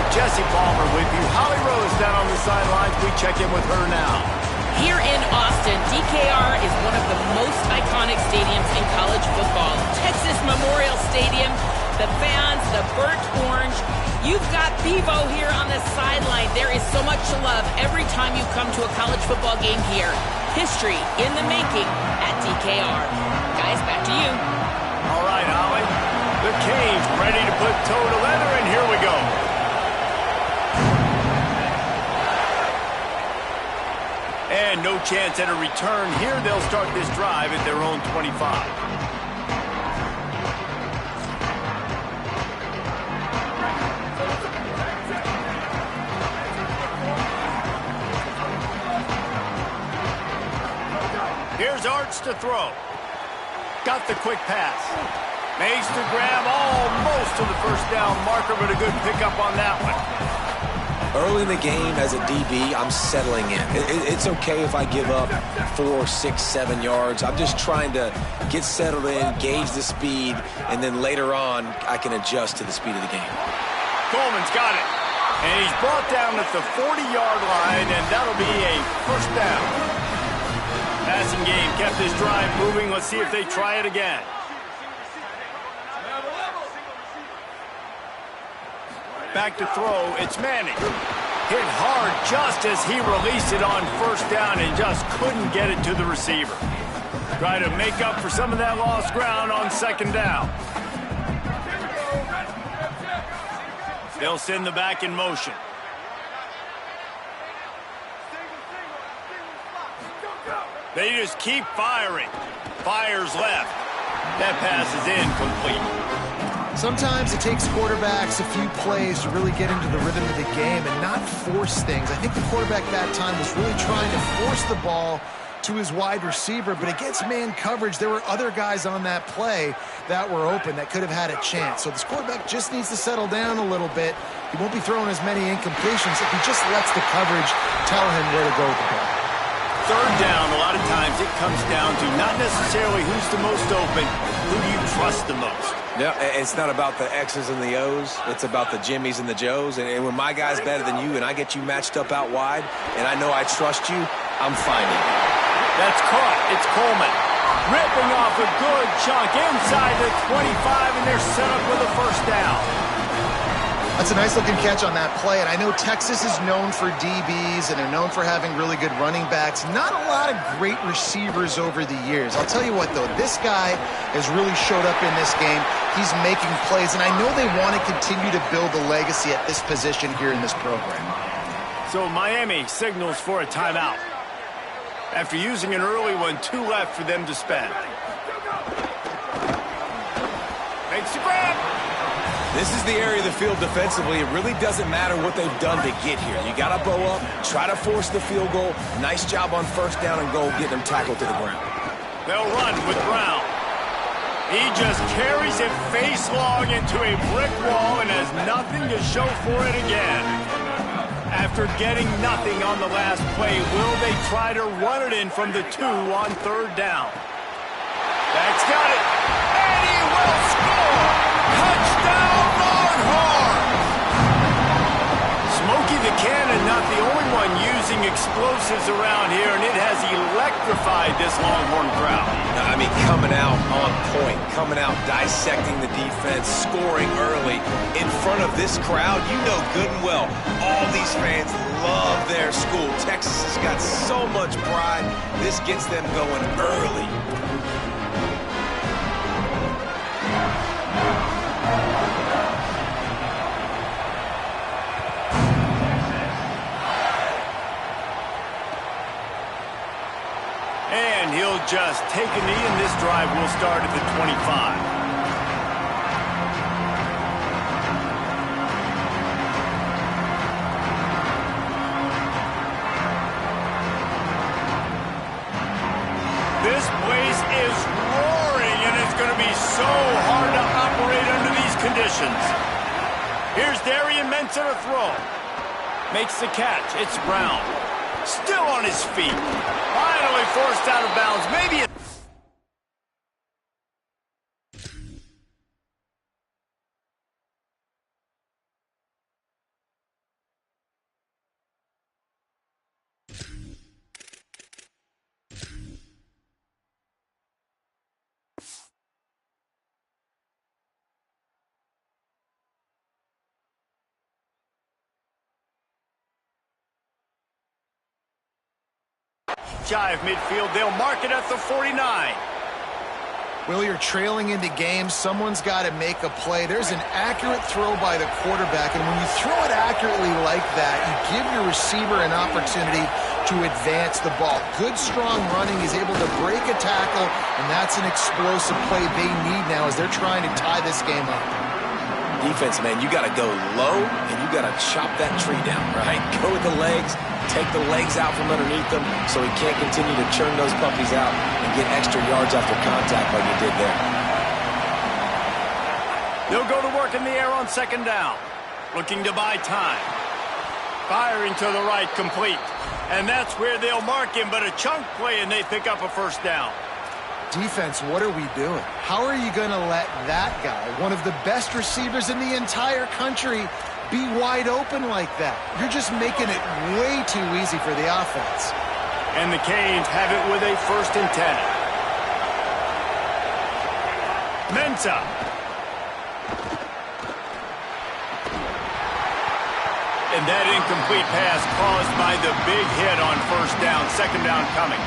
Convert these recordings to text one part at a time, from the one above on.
Jesse Palmer with you. Holly Rose down on the sidelines. We check in with her now. Here in Austin, DKR is one of the most iconic stadiums in college football. Texas Memorial Stadium, the fans, the burnt orange. You've got Bevo here on the sideline. There is so much to love every time you come to a college football game here. History in the making at DKR. Guys, back to you. All right, Holly. The Canes ready to put toe to leather, and here we go. And no chance at a return here. They'll start this drive at their own 25. Here's Arch to throw. Got the quick pass. Makes the grab almost to the first down marker, but a good pickup on that one. Early in the game, as a DB, I'm settling in. It's okay if I give up 4, 6, 7 yards. I'm just trying to get settled in, gauge the speed, and then later on, I can adjust to the speed of the game. Coleman's got it. And he's brought down at the 40-yard line, and that'll be a first down. Passing game kept this drive moving. Let's see if they try it again. Back to throw, it's Manning. Hit hard just as he released it on first down and just couldn't get it to the receiver. Try to make up for some of that lost ground on second down. They'll send the back in motion. They just keep firing. Fires left. That pass is incomplete. Sometimes it takes quarterbacks a few plays to really get into the rhythm of the game and not force things. I think the quarterback that time was really trying to force the ball to his wide receiver, but against man coverage, there were other guys on that play that were open that could have had a chance. So this quarterback just needs to settle down a little bit. He won't be throwing as many incompletions if he just lets the coverage tell him where to go with the ball. Third down, a lot of times it comes down to not necessarily who's the most open, who do you trust the most. Yeah, it's not about the X's and the O's. It's about the Jimmies and the Joes. And when my guy's better than you and I get you matched up out wide and I know I trust you, I'm finding you. That's caught. It's Coleman. Ripping off a good chunk inside the 25, and they're set up with a first down. That's a nice-looking catch on that play, and I know Texas is known for DBs, and they're known for having really good running backs. Not a lot of great receivers over the years. I'll tell you what, though, this guy has really showed up in this game. He's making plays, and I know they want to continue to build a legacy at this position here in this program. So Miami signals for a timeout. After using an early one, 2 left for them to spend. Makes the grab. This is the area of the field defensively. It really doesn't matter what they've done to get here. You got to bow up, try to force the field goal. Nice job on first down and goal, getting them tackled to the ground. They'll run with Brown. He just carries it face long into a brick wall and has nothing to show for it again. After getting nothing on the last play, will they try to run it in from the 2 on third down? That's got it. And he will score. Touchdown, Longhorns! Smokey the Cannon not the only one using explosives around here, and it has electrified this Longhorn crowd. I mean, coming out on point, coming out dissecting the defense, scoring early. In front of this crowd, you know good and well, all these fans love their school. Texas has got so much pride. This gets them going early. And he'll just take a knee, and this drive will start at the 25. This place is roaring, and it's going to be so hard to operate under these conditions. Here's Darian Mensah to throw. Makes the catch. It's Brown. Still on his feet. Finally forced out of bounds. Maybe shy of midfield. They'll mark it at the 49. Well, you're trailing into games. Someone's got to make a play. There's an accurate throw by the quarterback, and when you throw it accurately like that, you give your receiver an opportunity to advance the ball. Good, strong running. He's able to break a tackle, and that's an explosive play they need now as they're trying to tie this game up. Defense, man, you got to go low, and you got to chop that tree down, right? Go with the legs, take the legs out from underneath them so he can't continue to churn those puppies out and get extra yards after contact like he did there. They'll go to work in the air on second down, looking to buy time. Firing to the right, complete. And that's where they'll mark him, but a chunk play, and they pick up a first down. Defense, what are we doing? How are you going to let that guy, one of the best receivers in the entire country, be wide open like that? You're just making it way too easy for the offense. And the Canes have it with a 1st and 10. Mensah. And that incomplete pass caused by the big hit on first down. Second down coming.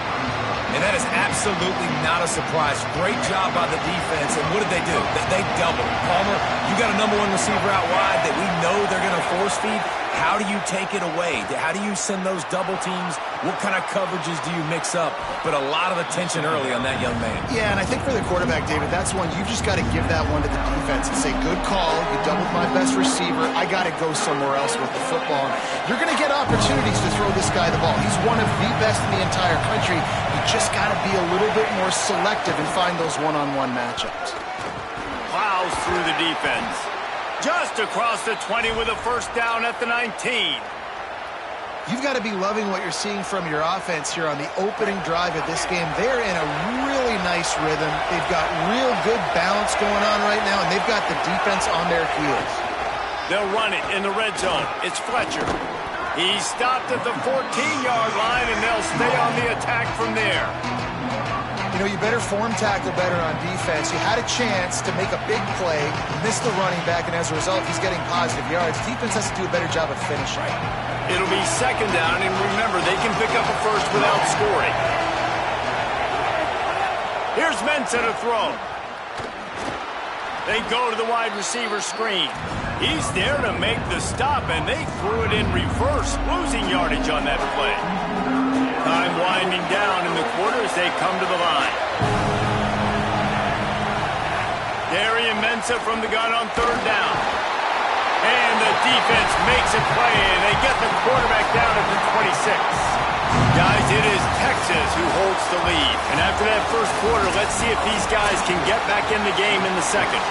And that is absolutely not a surprise. Great job by the defense. And what did they do? They doubled. Palmer, you got a number 1 receiver out wide that we know they're going to force feed. How do you take it away? How do you send those double teams? What kind of coverages do you mix up? But a lot of attention early on that young man. Yeah, and I think for the quarterback, David, that's one you've just got to give that one to the defense and say, good call. You doubled my best receiver. I got to go somewhere else with the football. You're going to get opportunities to throw this guy the ball. He's one of the best in the entire country. You just got to be a little bit more selective and find those one-on-one matchups. Plows through the defense. Just across the 20 with a first down at the 19. You've got to be loving what you're seeing from your offense here on the opening drive of this game. They're in a really nice rhythm. They've got real good balance going on right now, and they've got the defense on their heels. They'll run it in the red zone. It's Fletcher. He's stopped at the 14-yard line, and they'll stay on the attack from there. You know, you better form tackle better on defense. You had a chance to make a big play, missed the running back, and as a result, he's getting positive yards. Defense has to do a better job of finishing. It'll be second down, and remember, they can pick up a first without scoring. Here's Mensah to throw. They go to the wide receiver screen. He's there to make the stop, and they threw it in reverse, losing yardage on that play. Time winding down in the quarter as they come to the line. Darian Mensah from the gun on third down. And the defense makes a play, and they get the quarterback down at the 26. Guys, it is Texas who holds the lead. And after that first quarter, let's see if these guys can get back in the game in the second.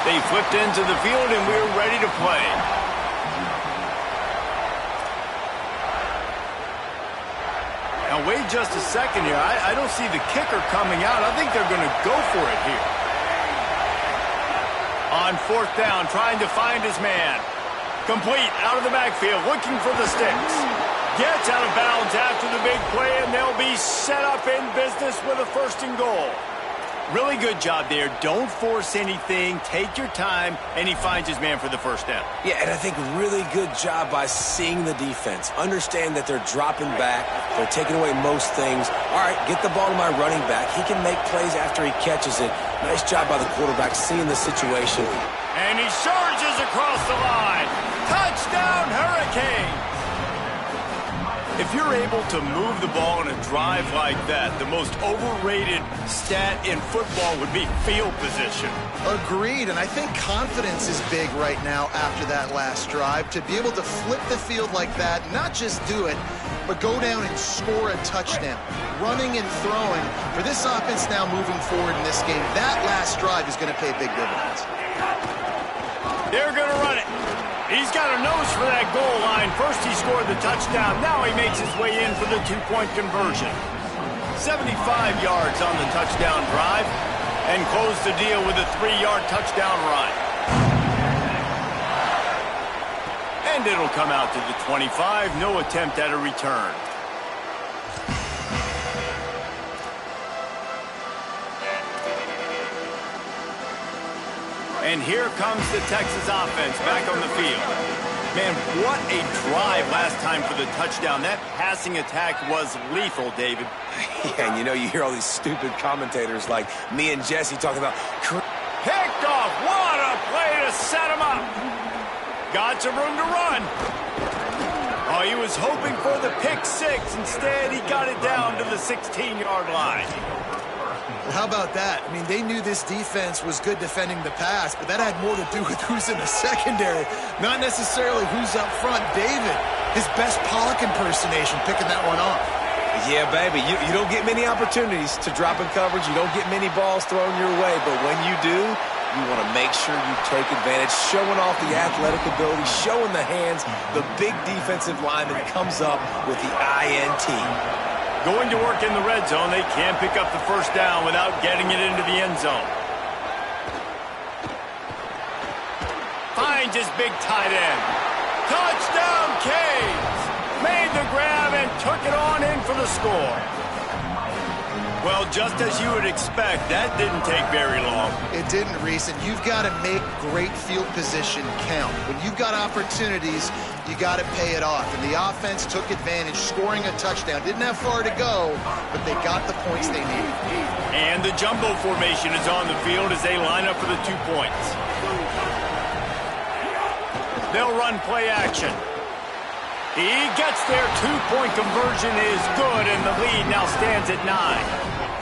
They flipped into the field, and we're ready to play. Now, wait just a second here. I don't see the kicker coming out. I think they're going to go for it here. On fourth down, trying to find his man. Complete, out of the backfield, looking for the sticks. Gets out of bounds after the big play, and they'll be set up in business with a 1st and goal. Really good job there. Don't force anything. Take your time, and he finds his man for the first down. Yeah, and I think really good job by seeing the defense. Understand that they're dropping back. They're taking away most things. All right, get the ball to my running back. He can make plays after he catches it. Nice job by the quarterback seeing the situation. And he surges across the line. Touchdown, Hurricanes! If you're able to move the ball in a drive like that, the most overrated stat in football would be field position. Agreed, and I think confidence is big right now after that last drive. To be able to flip the field like that, not just do it, but go down and score a touchdown. Running and throwing, for this offense now moving forward in this game, that last drive is going to pay big dividends. They're going to run it. He's got a nose for that goal line. First he scored the touchdown. Now he makes his way in for the two-point conversion. 75 yards on the touchdown drive and close the deal with a 3-yard touchdown run. And it'll come out to the 25. No attempt at a return. And here comes the Texas offense back on the field. Man, what a drive last time for the touchdown. That passing attack was lethal, David. Yeah, and you know, you hear all these stupid commentators like me and Jesse talking about... Picked off. What a play to set him up. Got some room to run. Oh, he was hoping for the pick six. Instead, he got it down to the 16-yard line. Well, how about that? I mean, they knew this defense was good defending the pass, but that had more to do with who's in the secondary, not necessarily who's up front. David, his best Pollock impersonation, picking that one off. Yeah, baby, you don't get many opportunities to drop in coverage. You don't get many balls thrown your way, but when you do, you want to make sure you take advantage, showing off the athletic ability, showing the hands. The big defensive lineman comes up with the INT. Going to work in the red zone, they can't pick up the first down without getting it into the end zone. Finds his big tight end. Touchdown, Canes! Made the grab and took it on in for the score. Well, just as you would expect, that didn't take very long. It didn't, Reese, and you've got to make great field position count. When you've got opportunities, you got to pay it off. And the offense took advantage, scoring a touchdown. Didn't have far to go, but they got the points they needed. And the jumbo formation is on the field as they line up for the 2 points. They'll run play action. He gets there. 2-point conversion is good, and the lead now stands at 9.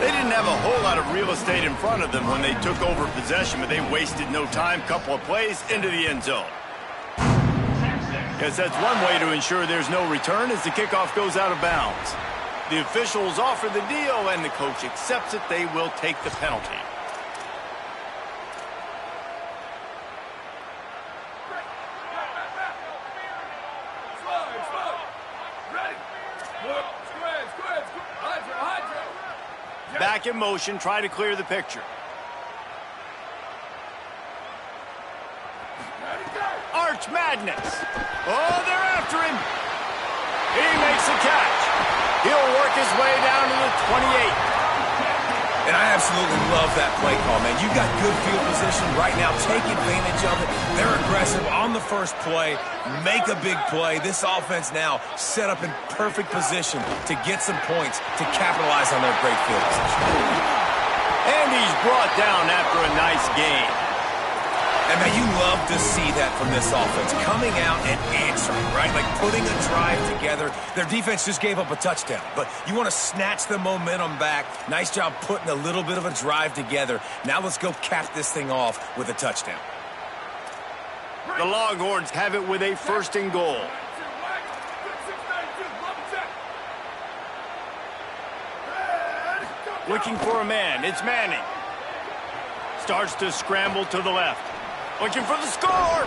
They didn't have a whole lot of real estate in front of them when they took over possession, but they wasted no time. Couple of plays into the end zone. Because that's one way to ensure there's no return as the kickoff goes out of bounds. The officials offer the deal, and the coach accepts it. They will take the penalty. Back in motion, try to clear the picture. Arch Madness. Oh, they're after him. He makes the catch. He'll work his way down to the 28. And I absolutely love that play call, man. You've got good field position right now. Take advantage of it. They're aggressive on the first play. Make a big play. This offense now set up in perfect position to get some points to capitalize on their great field position. And he's brought down after a nice game. And man, you love to see that from this offense, coming out and answering, right? Like putting a drive together. Their defense just gave up a touchdown, but you want to snatch the momentum back. Nice job putting a little bit of a drive together. Now let's go cap this thing off with a touchdown. The Longhorns have it with a 1st and goal. Looking for a man. It's Manning. Starts to scramble to the left. Looking for the score.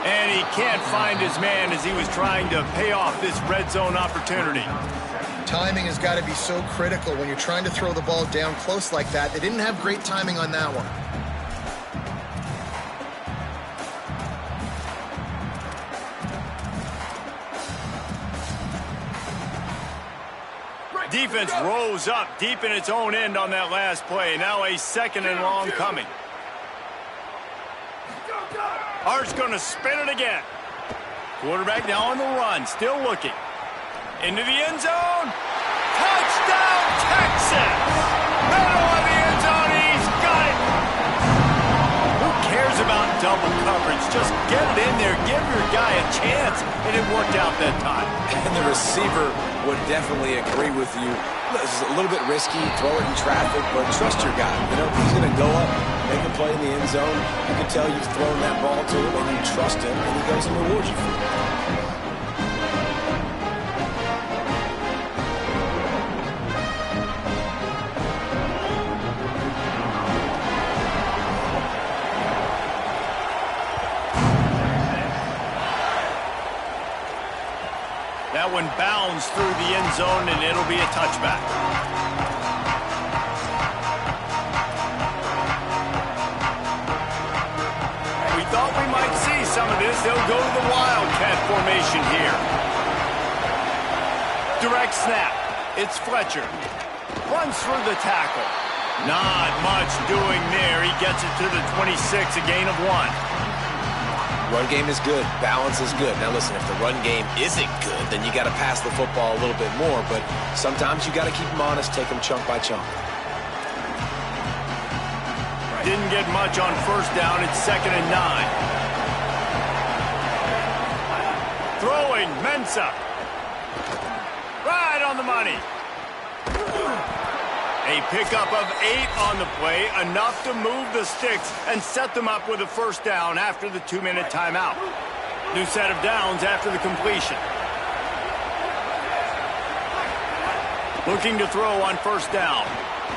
And he can't find his man as he was trying to pay off this red zone opportunity. Timing has got to be so critical when you're trying to throw the ball down close like that. They didn't have great timing on that one. Defense rose up deep in its own end on that last play. Now a 2nd and long coming. Art's going to spin it again. Quarterback now on the run, still looking. Into the end zone. Touchdown, Texas! Middle of the end zone, he's got it. Who cares about double coverage? Just get it in there, give your guy a chance, and it worked out that time. And the receiver would definitely agree with you. This is a little bit risky, throw it in traffic, but trust your guy. You know, he's going to go up, make a play in the end zone. You can tell you've thrown that ball to him, and you trust him, and he goes and rewards you for it. That one bounds through the end zone, and it'll be a touchback. We thought we might see some of this. They'll go to the Wildcat formation here. Direct snap. It's Fletcher. Runs through the tackle. Not much doing there. He gets it to the 26, a gain of 1. Run game is good. Balance is good. Now listen, if the run game isn't good, then you got to pass the football a little bit more. But sometimes you got to keep them honest, take them chunk by chunk. Didn't get much on first down. It's 2nd and 9. Throwing, Mensah. Right on the money. A pickup of 8 on the play, enough to move the sticks and set them up with a first down after the 2-minute timeout. New set of downs after the completion. Looking to throw on first down.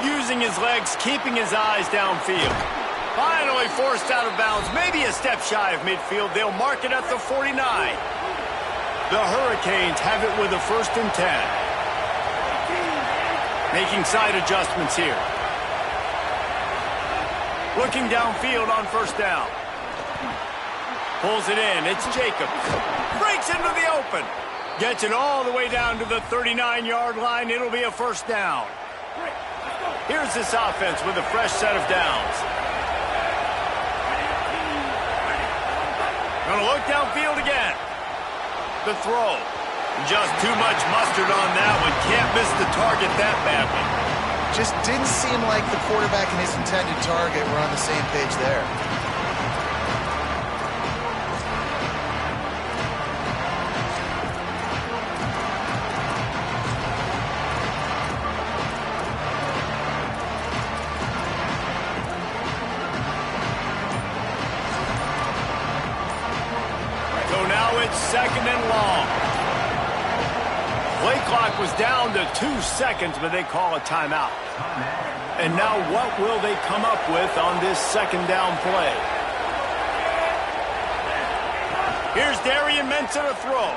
Using his legs, keeping his eyes downfield. Finally forced out of bounds, maybe a step shy of midfield. They'll mark it at the 49. The Hurricanes have it with a 1st and 10. Making side adjustments here. Looking downfield on first down. Pulls it in. It's Jacobs. Breaks into the open. Gets it all the way down to the 39-yard line. It'll be a first down. Here's this offense with a fresh set of downs. Gonna look downfield again. The throw. Just too much mustard on that one. Can't miss the target that badly. Just didn't seem like the quarterback and his intended target were on the same page there. So now it's 2nd and long. Play clock was down to 2 seconds, but they call a timeout. And now what will they come up with on this 2nd down play? Here's Darian Mensah to throw.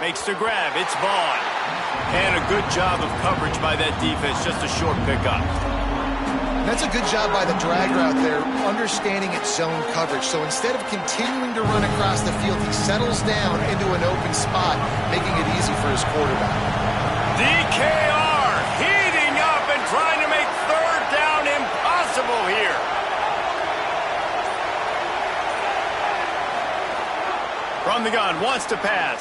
Makes the grab. It's Vaughn. And a good job of coverage by that defense. Just a short pickup. That's a good job by the drag route there, understanding its zone coverage. So instead of continuing to run across the field, he settles down into an open spot, making it easy for his quarterback. DKR heating up and trying to make 3rd down impossible here. From the gun, wants to pass.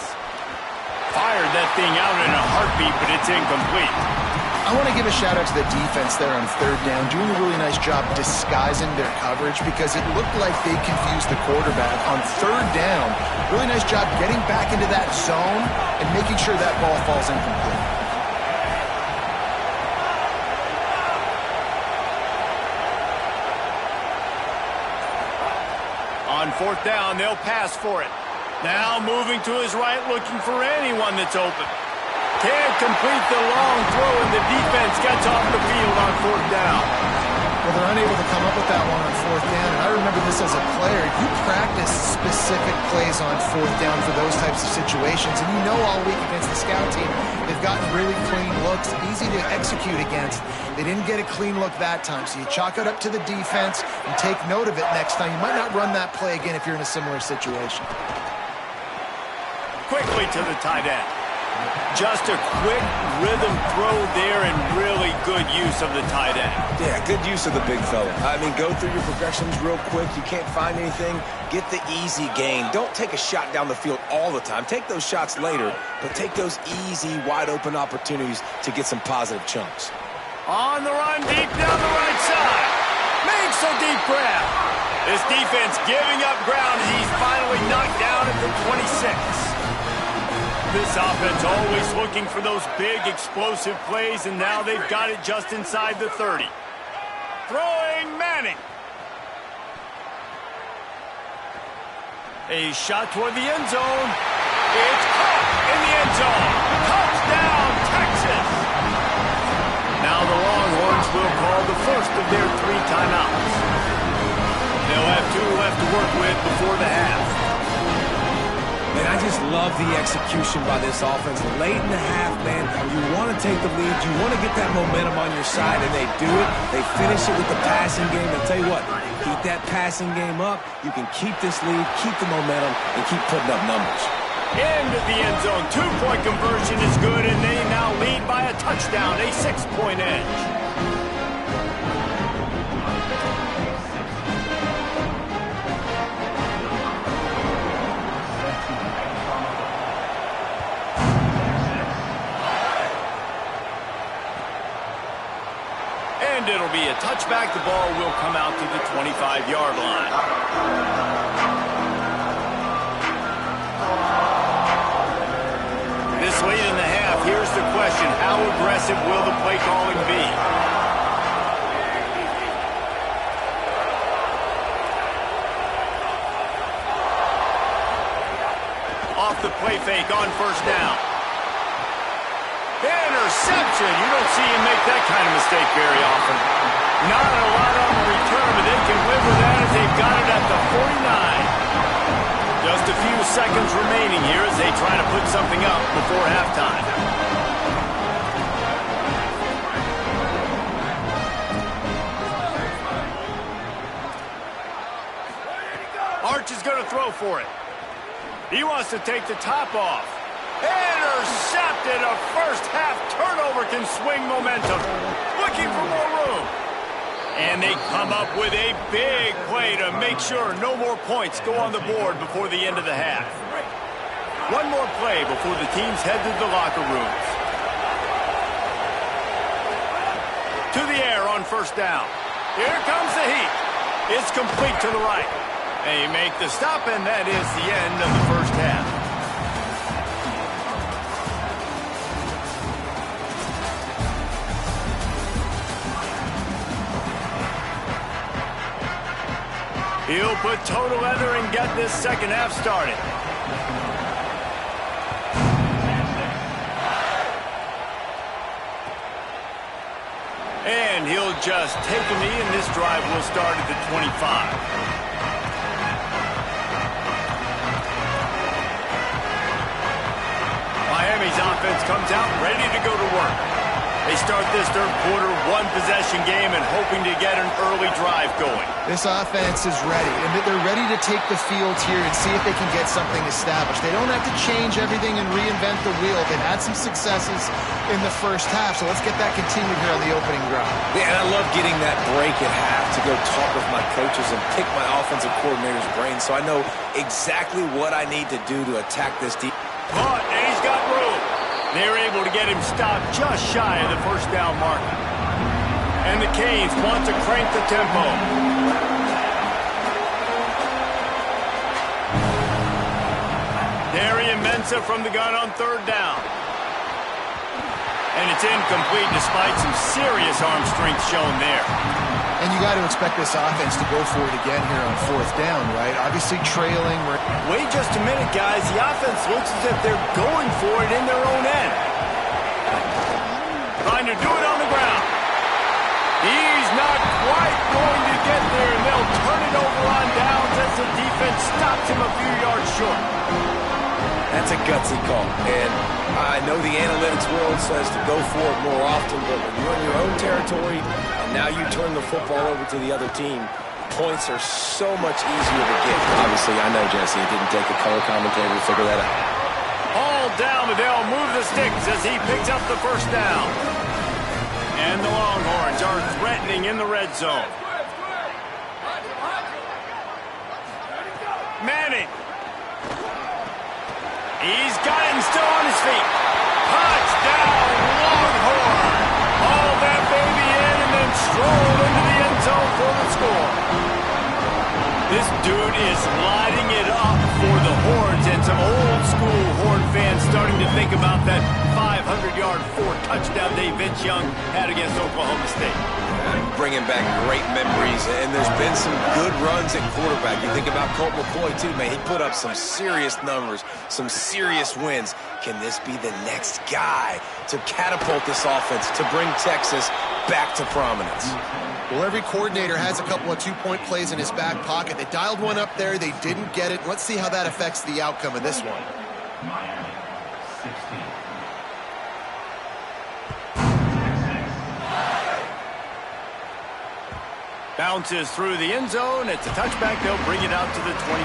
Fired that thing out in a heartbeat, but it's incomplete. I want to give a shout-out to the defense there on 3rd down, doing a really nice job disguising their coverage because it looked like they confused the quarterback on 3rd down. Really nice job getting back into that zone and making sure that ball falls incomplete. On 4th down, they'll pass for it. Now moving to his right, looking for anyone that's open. Can't complete the long throw, and the defense gets off the field on 4th down. Well, they're unable to come up with that one on 4th down, and I remember this as a player. You practice specific plays on 4th down for those types of situations, and you know all week against the scout team, they've gotten really clean looks, easy to execute against. They didn't get a clean look that time, so you chalk it up to the defense and take note of it next time. You might not run that play again if you're in a similar situation. Quickly to the tight end. Just a quick rhythm throw there and really good use of the tight end. Yeah, good use of the big fella. I mean, go through your progressions real quick. You can't find anything. Get the easy gain. Don't take a shot down the field all the time. Take those shots later, but take those easy, wide-open opportunities to get some positive chunks. On the run, deep down the right side. Makes a deep grab. This defense giving up ground as he's finally knocked down at the 26. This offense always looking for those big, explosive plays, and now they've got it just inside the 30. Throwing Manning. A shot toward the end zone. It's caught in the end zone. Touchdown, Texas. Now the Longhorns will call the first of their 3 timeouts. They'll have 2 left to work with before the half. Man, I just love the execution by this offense. Late in the half, man, you want to take the lead. You want to get that momentum on your side, and they do it. They finish it with the passing game. And tell you what, keep that passing game up. You can keep this lead, keep the momentum, and keep putting up numbers. Into the end zone. 2-point conversion is good, and they now lead by a touchdown, a 6-point edge. touchback, the ball will come out to the 25-yard line. This late in the half, here's the question. How aggressive will the play calling be? Off the play fake on first down. Interception. You don't see him make that kind of mistake very often. Not a lot on the return, but they can live with that as they've got it at the 49. Just a few seconds remaining here as they try to put something up before halftime. Arch is going to throw for it. He wants to take the top off. Intercepted. A first-half turnover can swing momentum. Looking for more room. And they come up with a big play to make sure no more points go on the board before the end of the half. One more play before the teams head to the locker rooms. To the air on first down. Here comes the heat. It's complete to the right. They make the stop, and that is the end of the first half. He'll put toe to leather and get this second half started. And he'll just take a knee, and this drive will start at the 25. Miami's offense comes out ready to go to work. They start this third quarter one-possession game and hoping to get an early drive going. This offense is ready, and they're ready to take the field here and see if they can get something established. They don't have to change everything and reinvent the wheel. They've had some successes in the first half, so let's get that continued here on the opening drive. Yeah, and I love getting that break at half to go talk with my coaches and pick my offensive coordinator's brain so I know exactly what I need to do to attack this deep. Caught, and he's got room. They're able to get him stopped just shy of the first down marker. And the Canes want to crank the tempo. Darian Mensah from the gun on third down. And it's incomplete despite some serious arm strength shown there. And you got to expect this offense to go for it again here on fourth down, right? Obviously trailing. Wait just a minute, guys. The offense looks as if they're going for it in their own end. Trying to do it on the ground. He's not quite going to get there, and they'll turn it over on downs as the defense stops him a few yards short. That's a gutsy call, and I know the analytics world says to go for it more often, but when you're in your own territory and now you turn the football over to the other team, points are so much easier to get. Obviously, I know, Jesse, it didn't take a color commentator to figure that out. All down, but they'll move the sticks as he picks up the first down. And the Longhorns are threatening in the red zone. Manning. He's got him still on his feet. Touchdown, Longhorn. Haul that baby in and then stroll into the end zone for the score. This dude is lighting it up for the Horns, and some old-school Horn fans starting to think about that 500-yard, 4-touchdown day Vince Young had against Oklahoma State. Bringing back great memories, and there's been some good runs at quarterback. You think about Colt McCoy, too, man. He put up some serious numbers, some serious wins. Can this be the next guy to catapult this offense, to bring Texas back to prominence? Well, every coordinator has a couple of two-point plays in his back pocket. They dialed one up there. They didn't get it. Let's see how that affects the outcome of this one. Bounces through the end zone. It's a touchback. They'll bring it out to the 25.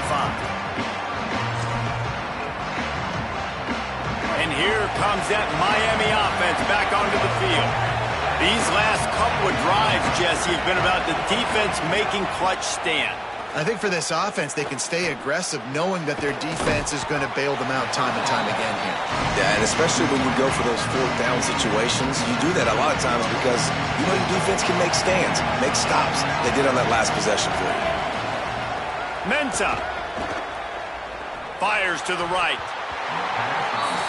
And here comes that Miami offense back onto the field. These last couple of drives, Jesse, have been about the defense making clutch stand. I think for this offense, they can stay aggressive knowing that their defense is going to bail them out time and time again here. Yeah, and especially when you go for those fourth down situations, you do that a lot of times because you know your defense can make stands, make stops. They did on that last possession for you. Mensah fires to the right.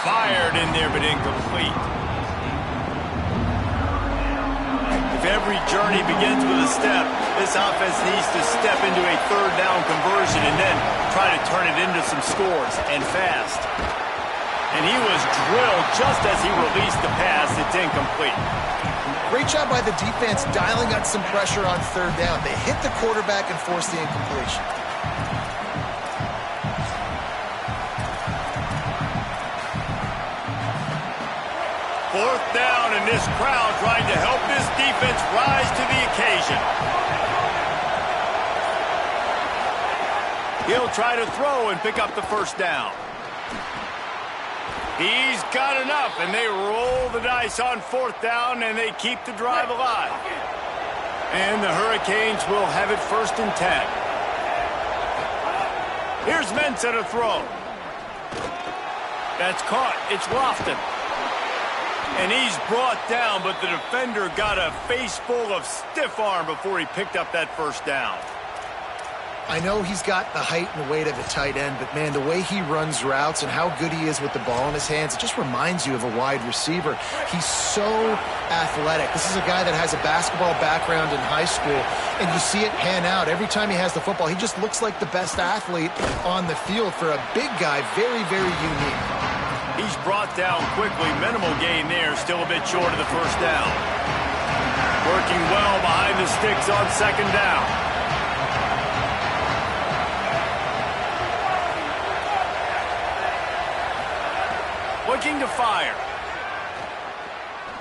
Fired in there, but incomplete. If every journey begins with a step, this offense needs to step into a third down conversion and then try to turn it into some scores, and fast. And he was drilled just as he released the pass. It's incomplete. Great job by the defense dialing up some pressure on third down. They hit the quarterback and forced the incompletion. Fourth down, and this crowd trying to help this defense rise to the occasion. He'll try to throw and pick up the first down. He's got enough, and they roll the dice on fourth down, and they keep the drive alive. And the Hurricanes will have it 1st and 10. Here's Mensah to throw. That's caught. It's Lofton. And he's brought down, but the defender got a face full of stiff arm before he picked up that first down. I know he's got the height and weight of a tight end, but, man, the way he runs routes and how good he is with the ball in his hands, it just reminds you of a wide receiver. He's so athletic. This is a guy that has a basketball background in high school, and you see it pan out. Every time he has the football, he just looks like the best athlete on the field. For a big guy, very, very unique. He's brought down quickly. Minimal gain there. Still a bit short of the first down. Working well behind the sticks on second down. Looking to fire.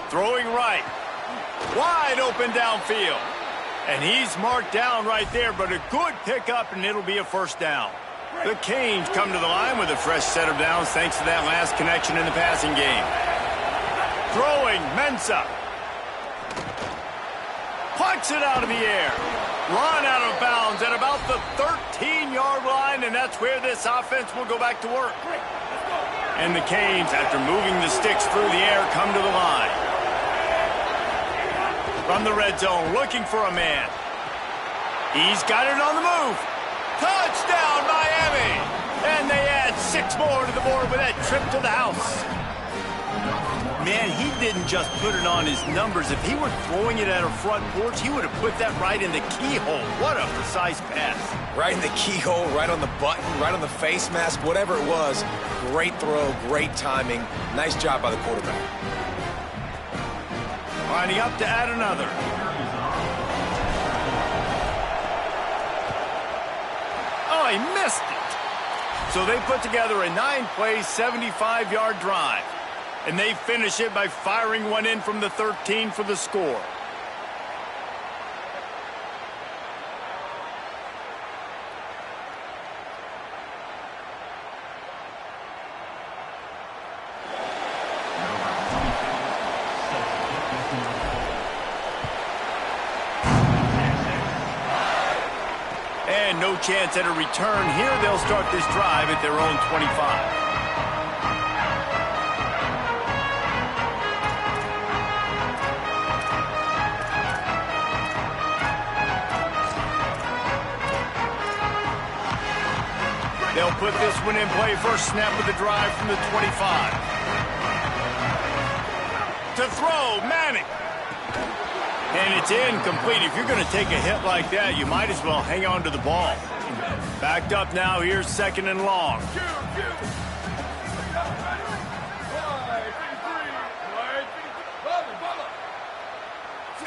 Throwing right. Wide open downfield. And he's marked down right there, but a good pickup, and it'll be a first down. The Canes come to the line with a fresh set of downs thanks to that last connection in the passing game. Throwing, Mensah. Plucks it out of the air. Run out of bounds at about the 13-yard line, and that's where this offense will go back to work. And the Canes, after moving the sticks through the air, come to the line. From the red zone, looking for a man. He's got it on the move. Touchdown, Miami! And they add 6 more to the board with that trip to the house. Man, he didn't just put it on his numbers. If he were throwing it at a front porch, he would have put that right in the keyhole. What a precise pass. Right in the keyhole, right on the button, right on the face mask, whatever it was. Great throw, great timing. Nice job by the quarterback. Lining up to add another. Oh, he missed it. So they put together a 9-play, 75-yard drive. And they finish it by firing one in from the 13 for the score. And no chance at a return here. They'll start this drive at their own 25. They'll put this one in play. First snap of the drive from the 25. To throw, Manning. And it's incomplete. If you're going to take a hit like that, you might as well hang on to the ball. Backed up now. Here's 2nd and long.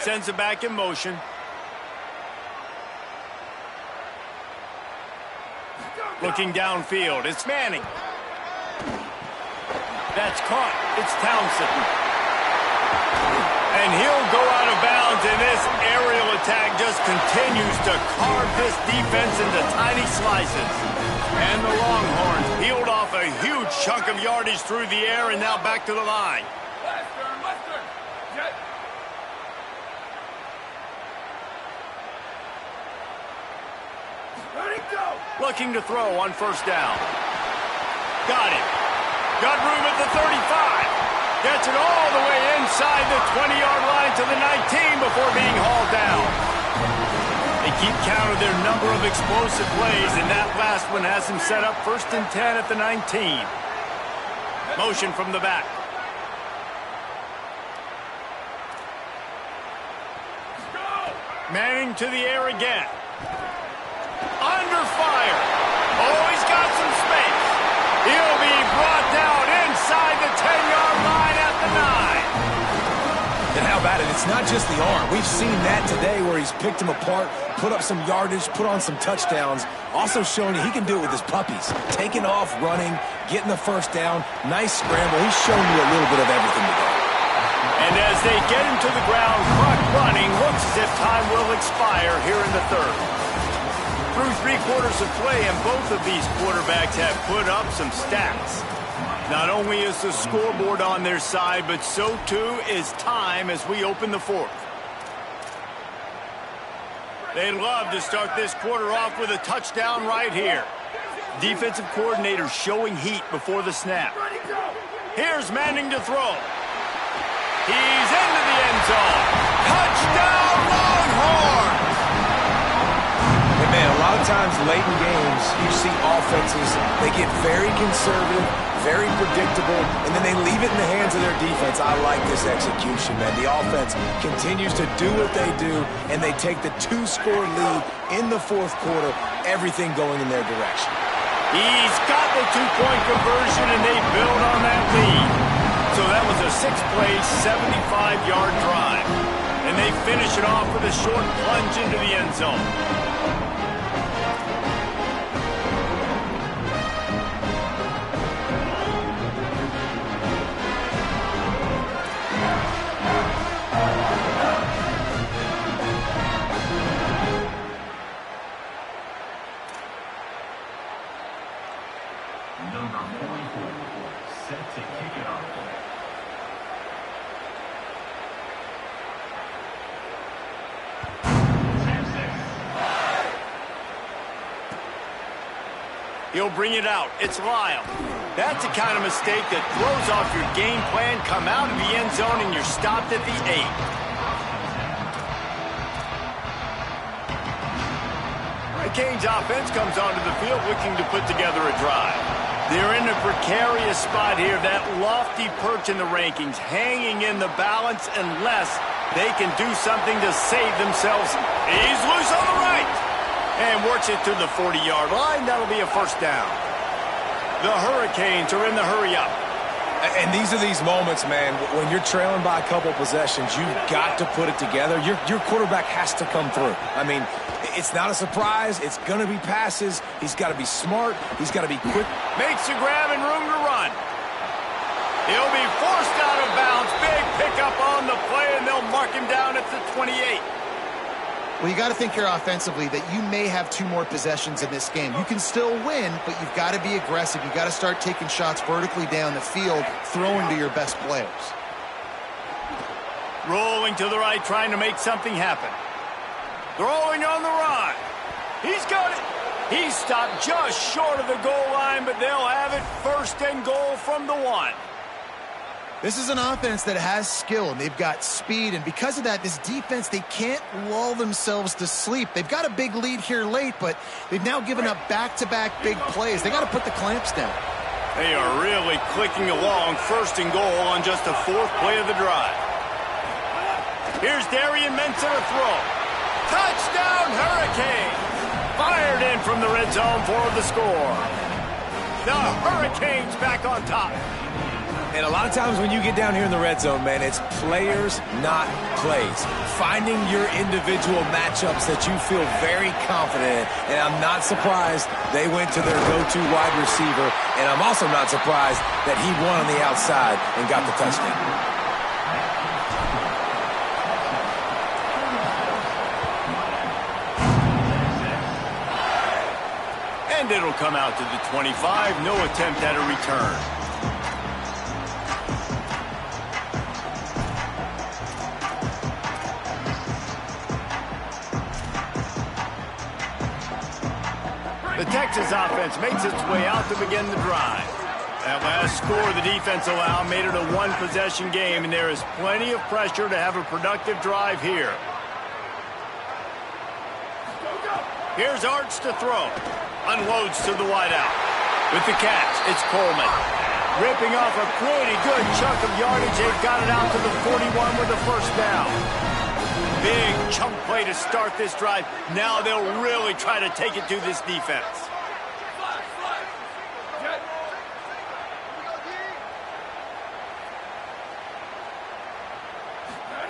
Sends it back in motion. Looking downfield, it's Manning. That's caught. It's Townsend. And he'll go out of bounds, and this aerial attack just continues to carve this defense into tiny slices. And the Longhorns peeled off a huge chunk of yardage through the air, and now back to the line. Looking to throw on first down. Got it. Got room at the 35. Gets it all the way inside the 20-yard line to the 19 before being hauled down. They keep count of their number of explosive plays, and that last one has them set up 1st and 10 at the 19. Motion from the back. Manning to the air again. Under fire. Oh, he's got some space. He'll be brought down inside the 10-yard line at the 9. And how about it? It's not just the arm. We've seen that today where he's picked him apart, put up some yardage, put on some touchdowns. Also showing you he can do it with his puppies. Taking off, running, getting the first down. Nice scramble. He's shown you a little bit of everything today. And as they get him to the ground, clock running, looks as if time will expire here in the 3rd. Through 3 quarters of play, and both of these quarterbacks have put up some stats. Not only is the scoreboard on their side, but so too is time as we open the 4th. They'd love to start this quarter off with a touchdown right here. Defensive coordinator showing heat before the snap. Here's Manning to throw. He's into the end zone. Touchdown, Longhorns! And man, a lot of times late in games, you see offenses, they get very conservative, very predictable, and then they leave it in the hands of their defense. I like this execution, man. The offense continues to do what they do, and they take the 2-score lead in the 4th quarter, everything going in their direction. He's got the 2-point conversion, and they build on that lead. So that was a 6-play, 75-yard drive. And they finish it off with a short plunge into the end zone. Number 44, set to kick it off. He'll bring it out. It's Lyle. That's the kind of mistake that throws off your game plan. Come out of the end zone and you're stopped at the 8. Canes offense comes onto the field looking to put together a drive. They're in a precarious spot here, that lofty perch in the rankings, hanging in the balance unless they can do something to save themselves. He's loose on the right and works it to the 40-yard line. That'll be a first down. The Hurricanes are in the hurry-up. And these are these moments, man, when you're trailing by a couple possessions, you've got to put it together. Your quarterback has to come through. I mean, it's not a surprise. It's going to be passes. He's got to be smart. He's got to be quick. Makes the grab and room to run. He'll be forced out of bounds. Big pickup on the play, and they'll mark him down at the 28. Well, you got to think here offensively that you may have 2 more possessions in this game. You can still win, but you've got to be aggressive. You've got to start taking shots vertically down the field, throwing to your best players. Rolling to the right, trying to make something happen. Throwing on the run. He's got it. He's stopped just short of the goal line, but they'll have it 1st and goal from the 1. This is an offense that has skill, and they've got speed, and because of that, this defense, they can't lull themselves to sleep. They've got a big lead here late, but they've now given up back-to-back big plays. They got to put the clamps down. They are really clicking along, 1st and goal on just the 4th play of the drive. Here's Darian Mensah to throw. Touchdown, Hurricanes! Fired in from the red zone for the score. The Hurricanes back on top. And a lot of times when you get down here in the red zone, man, it's players, not plays. Finding your individual matchups that you feel very confident in. And I'm not surprised they went to their go-to wide receiver. And I'm also not surprised that he won on the outside and got the touchdown. And it'll come out to the 25. No attempt at a return. The Texas offense makes its way out to begin the drive. That last score the defense allowed made it a one-possession game, and there is plenty of pressure to have a productive drive here. Here's Arch to throw. Unloads to the wideout. With the catch, it's Coleman. Ripping off a pretty good chunk of yardage. They've got it out to the 41 with a first down. Big chunk play to start this drive. Now they'll really try to take it to this defense.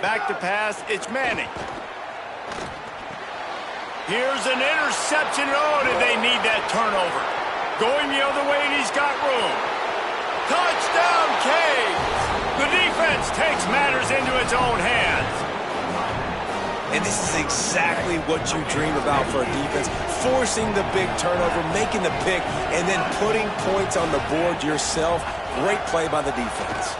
Back to pass, it's Manning. Here's an interception. Oh, did they need that turnover? Going the other way, and he's got room. Touchdown, Canes! The defense takes matters into its own hands. And this is exactly what you dream about for a defense. Forcing the big turnover, making the pick, and then putting points on the board yourself. Great play by the defense.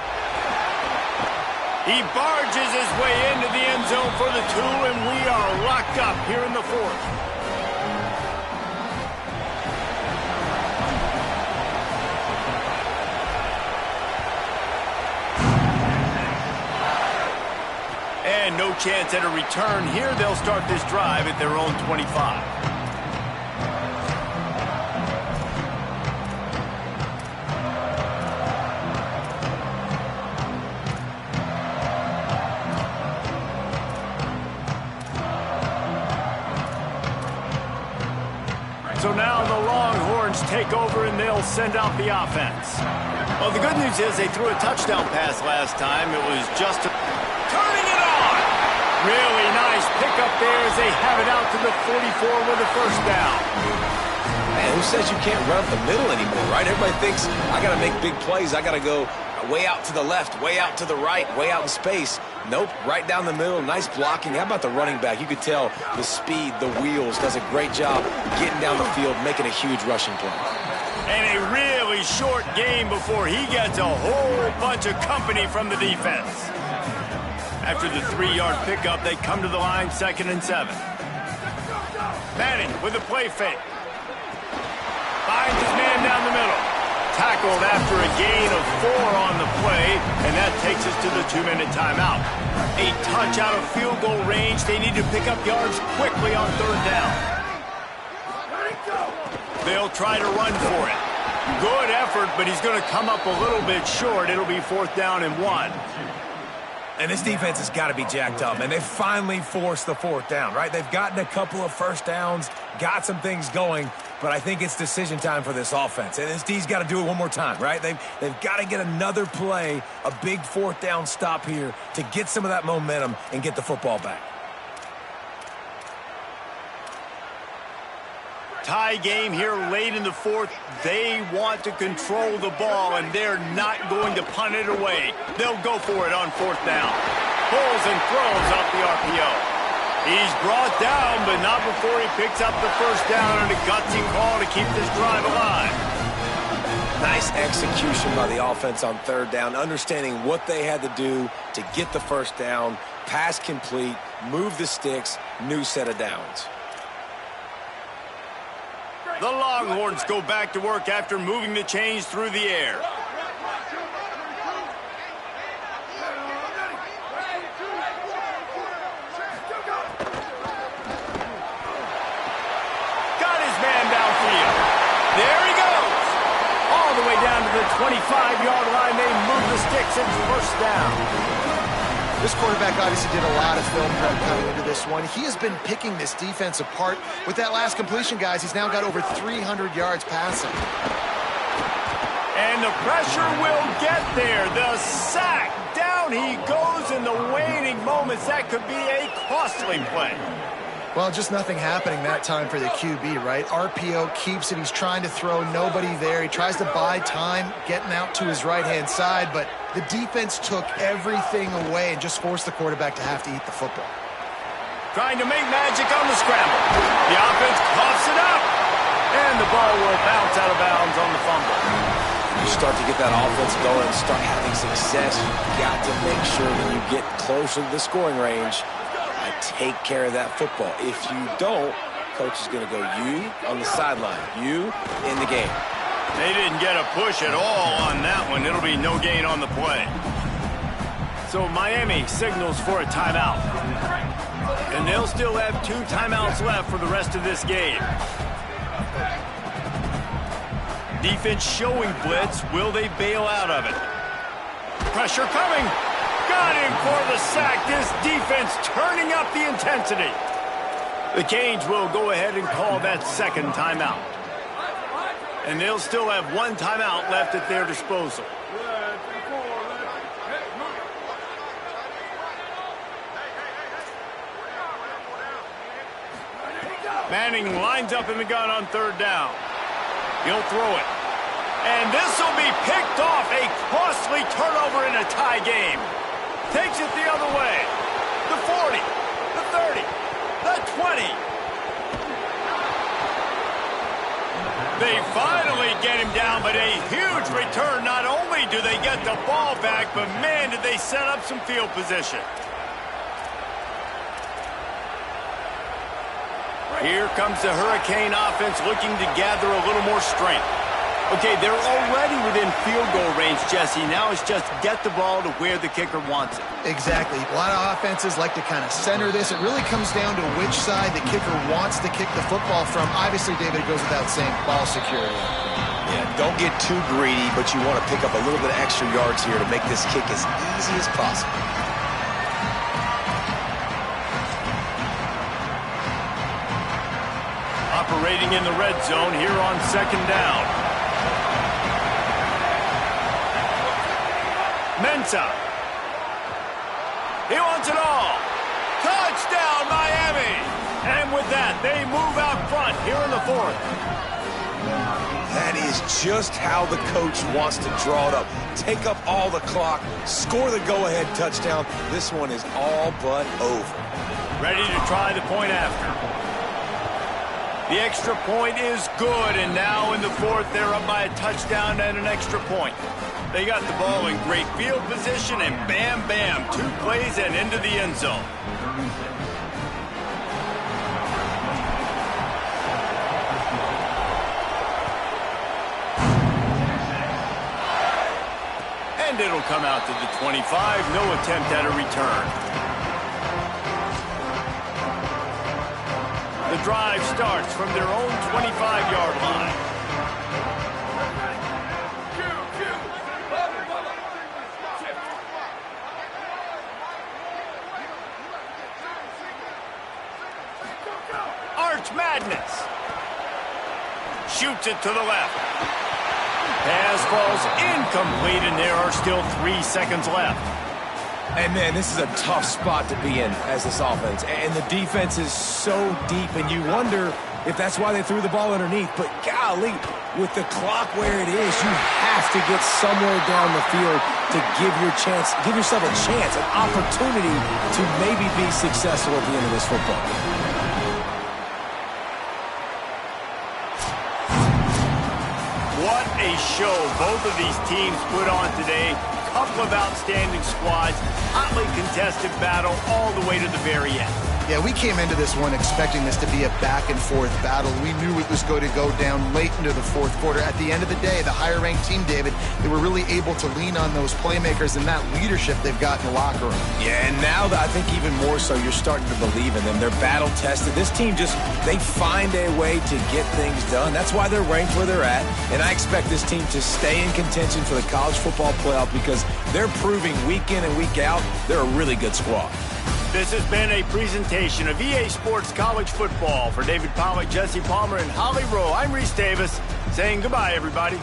He barges his way into the end zone for the 2, and we are locked up here in the 4th. And no chance at a return here. They'll start this drive at their own 25. So now the Longhorns take over and they'll send out the offense. Well, the good news is they threw a touchdown pass last time. It was just turning it on. Really nice pickup there as they have it out to the 44 with a first down. Man, who says you can't run up the middle anymore, right? Everybody thinks, I got to make big plays. I got to go way out to the left, way out to the right, way out in space. Nope, right down the middle, nice blocking. How about the running back? You could tell the speed, the wheels, does a great job getting down the field, making a huge rushing play. And a really short game before he gets a whole bunch of company from the defense. After the 3-yard pickup, they come to the line, 2nd and 7. Manning with a play fake. Finds his man down the middle. Tackled after a gain of 4 on the play, and that takes us to the 2-minute timeout. A touch out of field goal range. They need to pick up yards quickly on 3rd down. They'll try to run for it. Good effort, but he's going to come up a little bit short. It'll be 4th down and 1. And this defense has got to be jacked up, and they finally forced the 4th down, right? They've gotten a couple of first downs, got some things going, but I think it's decision time for this offense. And this D's got to do it one more time, right? They've got to get another play, a big 4th down stop here to get some of that momentum and get the football back. Tie game here late in the 4th. They want to control the ball, and they're not going to punt it away. They'll go for it on 4th down. Pulls and throws off the RPO. He's brought down, but not before he picks up the first down and a gutsy call to keep this drive alive. Nice execution by the offense on 3rd down, understanding what they had to do to get the first down, pass complete, move the sticks, new set of downs. The Longhorns go back to work after moving the chains through the air. Got his man downfield. There he goes. All the way down to the 25-yard line. They move the sticks. It's first down. This quarterback obviously did a lot of film prep coming into this one. He has been picking this defense apart. With that last completion, guys, he's now got over 300 yards passing. And the pressure will get there. The sack. Down he goes in the waning moments. That could be a costly play. Well, just nothing happening that time for the QB, right? RPO keeps it. He's trying to throw, nobody there. He tries to buy time, getting out to his right-hand side, but the defense took everything away and just forced the quarterback to have to eat the football. Trying to make magic on the scramble. The offense coughs it up, and the ball will bounce out of bounds on the fumble. You start to get that offense going and start having success, you've got to make sure when you get closer to the scoring range, take care of that football. If you don't, coach is going to go you on the sideline, you in the game. They didn't get a push at all on that one. It'll be no gain on the play. So Miami signals for a timeout. And they'll still have 2 timeouts left for the rest of this game. Defense showing blitz. Will they bail out of it? Pressure coming. Got him for the sack. This defense turning up the intensity. The Canes will go ahead and call that second timeout. And they'll still have 1 timeout left at their disposal. Manning lines up in the gun on 3rd down. He'll throw it. And this will be picked off. A costly turnover in a tie game. Takes it the other way. The 40, the 30, the 20. They finally get him down, but a huge return. Not only do they get the ball back, but man, did they set up some field position. Here comes the Hurricane offense looking to gather a little more strength. Okay, they're already within field goal range, Jesse. Now it's just get the ball to where the kicker wants it. Exactly. A lot of offenses like to kind of center this. It really comes down to which side the kicker wants to kick the football from. Obviously, David, it goes without saying, ball security. Yeah, don't get too greedy, but you want to pick up a little bit of extra yards here to make this kick as easy as possible. Operating in the red zone here on 2nd down. Mensah. He wants it all. Touchdown, Miami. And with that, they move out front here in the 4th. That is just how the coach wants to draw it up. Take up all the clock, score the go-ahead touchdown. This one is all but over. Ready to try the point after. The extra point is good, and now in the 4th, they're up by a touchdown and an extra point. They got the ball in great field position, and bam, bam, 2 plays and into the end zone. And it'll come out to the 25, no attempt at a return. The drive starts from their own 25-yard line. Arch Madness. Shoots it to the left. Pass falls incomplete, and there are still 3 seconds left. And, man, this is a tough spot to be in as this offense. And the defense is so deep, and you wonder if that's why they threw the ball underneath. But, golly, with the clock where it is, you have to get somewhere down the field to give yourself a chance, an opportunity to maybe be successful at the end of this football game. What a show both of these teams put on today. Couple of outstanding squads, hotly contested battle all the way to the very end. Yeah, we came into this one expecting this to be a back-and-forth battle. We knew it was going to go down late into the 4th quarter. At the end of the day, the higher-ranked team, David, they were really able to lean on those playmakers and that leadership they've got in the locker room. Yeah, and now I think even more so, you're starting to believe in them. They're battle-tested. This team they find a way to get things done. That's why they're ranked where they're at, and I expect this team to stay in contention for the college football playoff because they're proving week in and week out they're a really good squad. This has been a presentation of EA Sports College Football. For David Pollack, Jesse Palmer, and Holly Rowe, I'm Reese Davis saying goodbye, everybody.